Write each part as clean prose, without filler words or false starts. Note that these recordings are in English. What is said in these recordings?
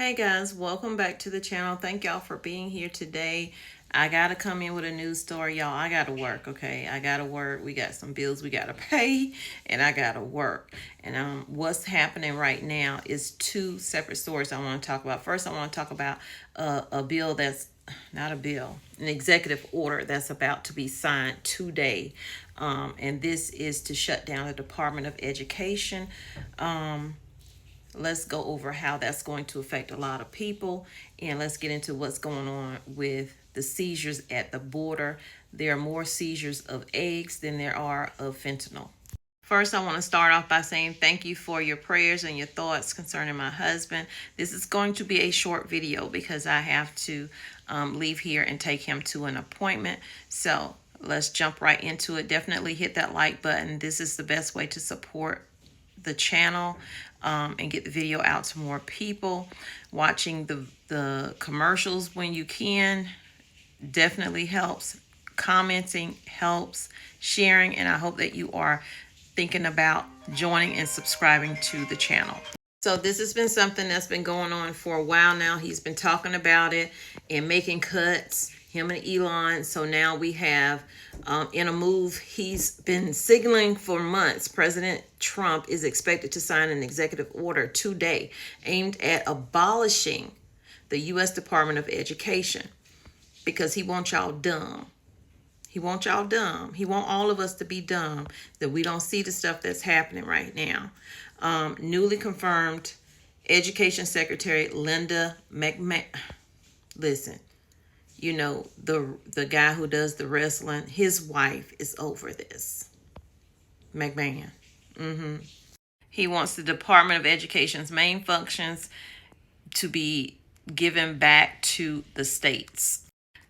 Hey guys, welcome back to the channel. Thank y'all for being here today. I gotta come in with a news story, y'all. I gotta work, okay? I gotta work. We got some bills we gotta pay, and I gotta work. And what's happening right now is two separate stories I want to talk about. First, I want to talk about a bill that's not a bill, an executive order that's about to be signed today. And this is to shut down the Department of Education. Let's go over how that's going to affect a lot of people, and let's get into what's going on with the seizures at the border. There are more seizures of eggs than there are of fentanyl. First, I want to start off by saying thank you for your prayers and your thoughts concerning my husband. This is going to be a short video because I have to leave here and take him to an appointment. So let's jump right into it. Definitely hit that like button. This is the best way to support the channel and get the video out to more people. Watching the commercials when you can definitely helps. Commenting helps. Sharing, and I hope that you are thinking about joining and subscribing to the channel. So this has been something that's been going on for a while now. He's been talking about it and making cuts, him and Elon. So now we have, in a move he's been signaling for months, President Trump is expected to sign an executive order today aimed at abolishing the U.S. Department of Education because he wants y'all dumb. He wants y'all dumb. He wants all of us to be dumb, that we don't see the stuff that's happening right now. Newly confirmed Education Secretary Linda McMahon. Listen, you know, the guy who does the wrestling, his wife is over this. McMahon. He wants the Department of Education's main functions to be given back to the states.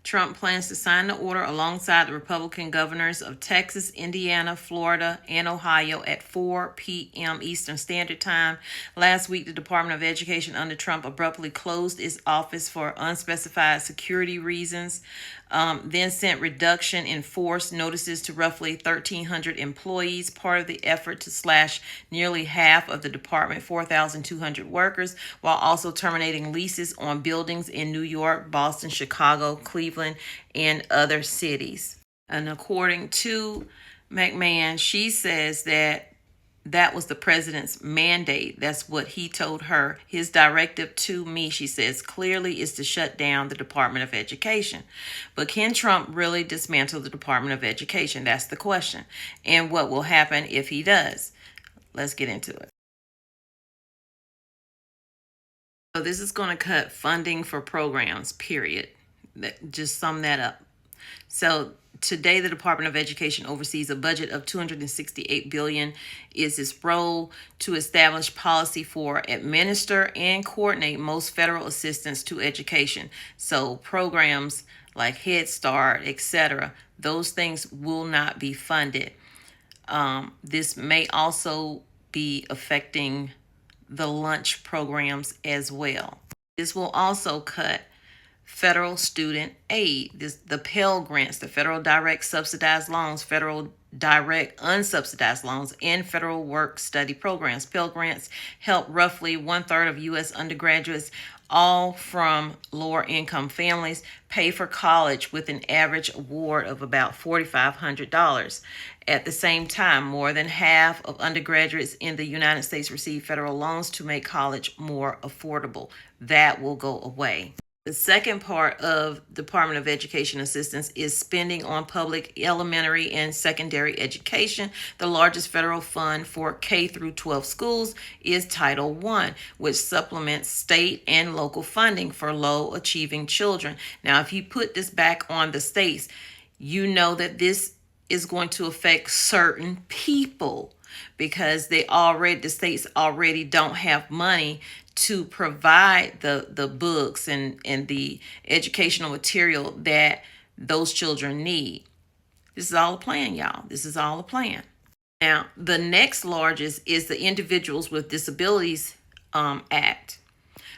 Trump plans to sign the order alongside the Republican governors of Texas, Indiana, Florida, and Ohio at 4 p.m. Eastern Standard Time. Last week, the Department of Education under Trump abruptly closed its office for unspecified security reasons, then sent reduction in force notices to roughly 1,300 employees, part of the effort to slash nearly half of the department, 4,200 workers, while also terminating leases on buildings in New York, Boston, Chicago, Cleveland, and other cities. And according to McMahon, she says that was the president's mandate. That's what he told her. His directive to me, she says, clearly is to shut down the Department of Education. But can Trump really dismantle the Department of Education? That's the question. And what will happen if he does? Let's get into it. So this is going to cut funding for programs, period. Just sum that up. So today, the Department of Education oversees a budget of $268 billion. Is its role to establish policy for, administer, and coordinate most federal assistance to education. So programs like Head Start, etc., those things will not be funded. This may also be affecting the lunch programs as well. This will also cut federal student aid, the Pell Grants, the federal direct subsidized loans, federal direct unsubsidized loans, and federal work study programs. Pell Grants help roughly 1/3 of U.S. undergraduates, all from lower income families, pay for college with an average award of about $4,500. At the same time, more than half of undergraduates in the United States receive federal loans to make college more affordable. That will go away. The second part of Department of Education assistance is spending on public elementary and secondary education. The largest federal fund for K through 12 schools is Title I, which supplements state and local funding for low achieving children. Now, if you put this back on the states, you know that this is going to affect certain people because the states already don't have money to provide the books and the educational material that those children need. This is all a plan, y'all. This is all a plan. Now, the next largest is the Individuals with Disabilities Act,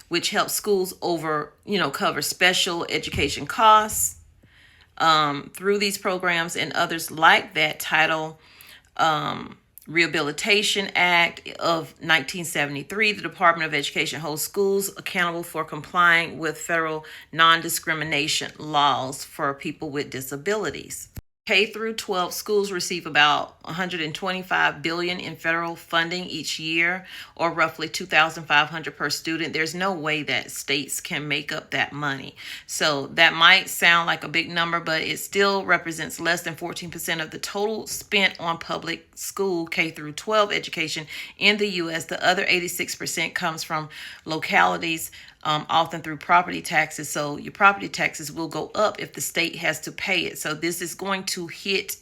which helps schools cover special education costs through these programs and others like that. Title Rehabilitation Act of 1973, the Department of Education holds schools accountable for complying with federal non-discrimination laws for people with disabilities. K through 12 schools receive about $125 billion in federal funding each year, or roughly $2,500 per student. There's no way that states can make up that money. So that might sound like a big number, but it still represents less than 14% of the total spent on public school K through 12 education in the U.S. The other 86% comes from localities, often through property taxes. So your property taxes will go up if the state has to pay it. So this is going to hit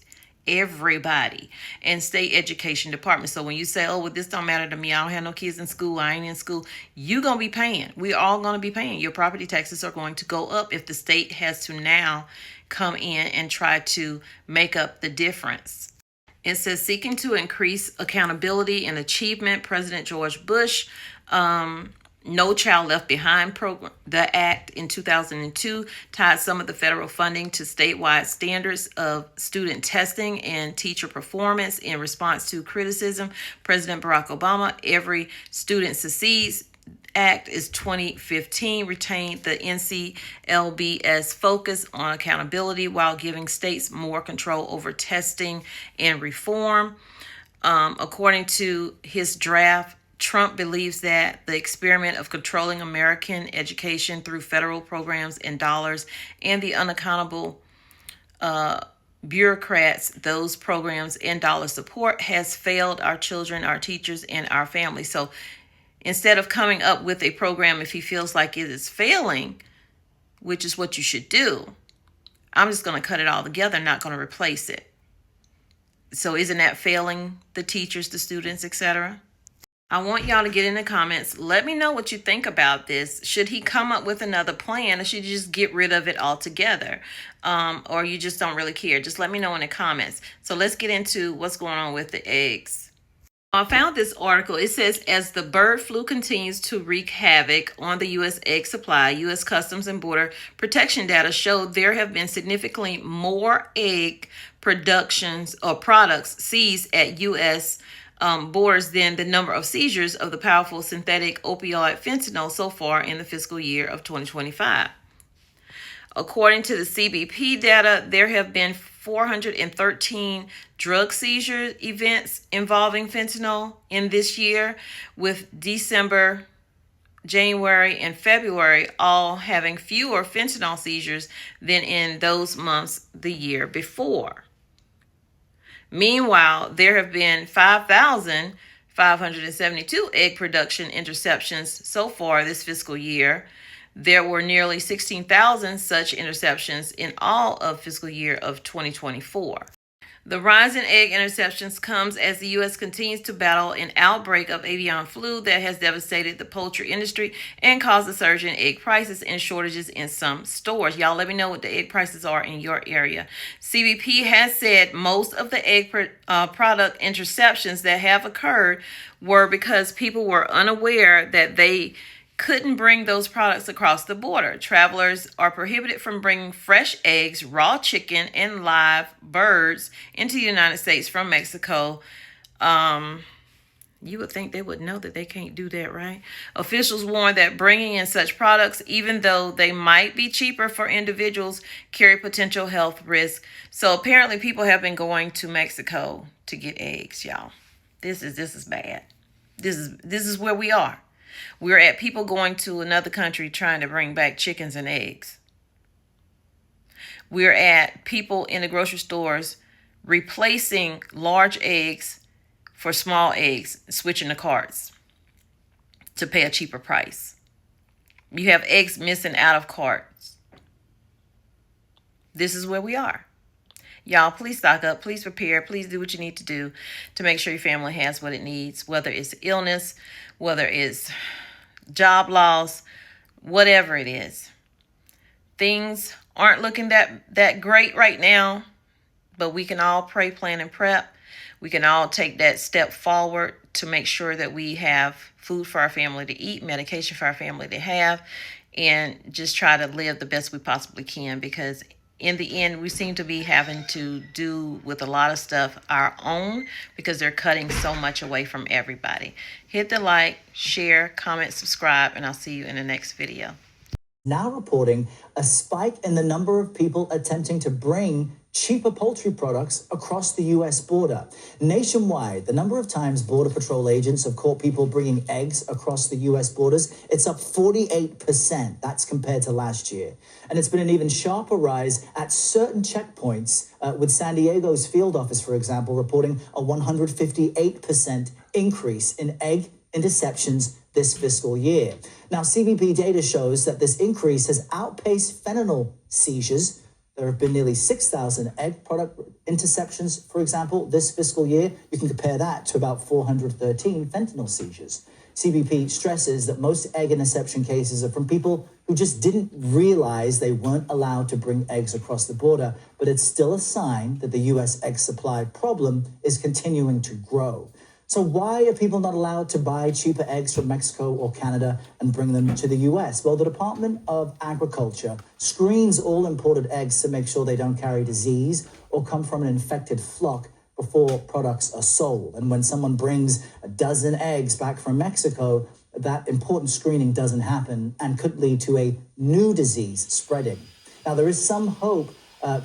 everybody and state education departments. So when you say, oh, well, this don't matter to me, I don't have no kids in school, I ain't in school, you're going to be paying. We're all going to be paying. Your property taxes are going to go up if the state has to now come in and try to make up the difference. It says, seeking to increase accountability and achievement, President George Bush, No Child Left Behind program, the act in 2002 tied some of the federal funding to statewide standards of student testing and teacher performance in response to criticism. President Barack Obama, Every Student Succeeds Act is 2015, retained the NCLB's focus on accountability while giving states more control over testing and reform. According to his draft, Trump believes that the experiment of controlling American education through federal programs and dollars and the unaccountable bureaucrats those programs and dollar support has failed our children, our teachers, and our families. So instead of coming up with a program, if he feels like it is failing, which is what you should do, I'm just going to cut it all together, not going to replace it. So isn't that failing the teachers, the students, etc.? I want y'all to get in the comments. Let me know what you think about this. Should he come up with another plan, or should you just get rid of it altogether? Or you just don't really care? Just let me know in the comments. So let's get into what's going on with the eggs. I found this article. It says, as the bird flu continues to wreak havoc on the U.S. egg supply, U.S. Customs and Border Protection data show there have been significantly more egg productions or products seized at U.S. Borders than the number of seizures of the powerful synthetic opioid fentanyl so far in the fiscal year of 2025. According to the CBP data, there have been 413 drug seizure events involving fentanyl in this year, with December, January, and February all having fewer fentanyl seizures than in those months the year before. Meanwhile, there have been 5,572 egg production interceptions so far this fiscal year. There were nearly 16,000 such interceptions in all of fiscal year of 2024. The rise in egg interceptions comes as the U.S. continues to battle an outbreak of avian flu that has devastated the poultry industry and caused a surge in egg prices and shortages in some stores. Y'all let me know what the egg prices are in your area. CBP has said most of the egg product interceptions that have occurred were because people were unaware that they couldn't bring those products across the border. Travelers are prohibited from bringing fresh eggs, raw chicken, and live birds into the United States from Mexico. You would think they would know that they can't do that, right? Officials warn that bringing in such products, even though they might be cheaper for individuals, carry potential health risks. So apparently people have been going to Mexico to get eggs, y'all. This is bad. This is where we are. We're at people going to another country trying to bring back chickens and eggs. We're at people in the grocery stores replacing large eggs for small eggs, switching the carts to pay a cheaper price. You have eggs missing out of carts. This is where we are. Y'all, please stock up. Please prepare. Please do what you need to do to make sure your family has what it needs, whether it's illness, whether it's job loss, whatever it is. Things aren't looking that great right now, but we can all pray, plan, and prep. We can all take that step forward to make sure that we have food for our family to eat, medication for our family to have, and just try to live the best we possibly can, because in the end, we seem to be having to do with a lot of stuff our own because they're cutting so much away from everybody. Hit the like, share, comment, subscribe, and I'll see you in the next video. Now reporting a spike in the number of people attempting to bring cheaper poultry products across the U.S. border. Nationwide, the number of times Border Patrol agents have caught people bringing eggs across the U.S. borders, it's up 48%. That's compared to last year. And it's been an even sharper rise at certain checkpoints, with San Diego's field office, for example, reporting a 158% increase in egg interceptions this fiscal year. Now, CBP data shows that this increase has outpaced fentanyl seizures. There have been nearly 6,000 egg product interceptions, for example, this fiscal year. You can compare that to about 413 fentanyl seizures. CBP stresses that most egg interception cases are from people who just didn't realize they weren't allowed to bring eggs across the border, but it's still a sign that the U.S. egg supply problem is continuing to grow. So why are people not allowed to buy cheaper eggs from Mexico or Canada and bring them to the U.S.? Well, the Department of Agriculture screens all imported eggs to make sure they don't carry disease or come from an infected flock before products are sold. And when someone brings a dozen eggs back from Mexico, that important screening doesn't happen and could lead to a new disease spreading. Now, there is some hope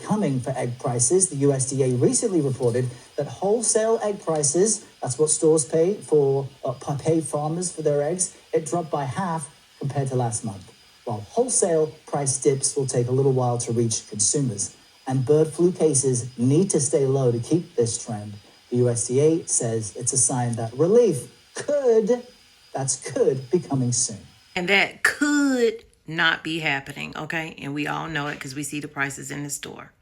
coming for egg prices. The USDA recently reported that wholesale egg prices, that's what stores pay farmers for their eggs, it dropped by half compared to last month. While wholesale price dips will take a little while to reach consumers, and bird flu cases need to stay low to keep this trend, the USDA says it's a sign that relief could be coming soon. And that could not be happening, okay? And we all know it because we see the prices in the store.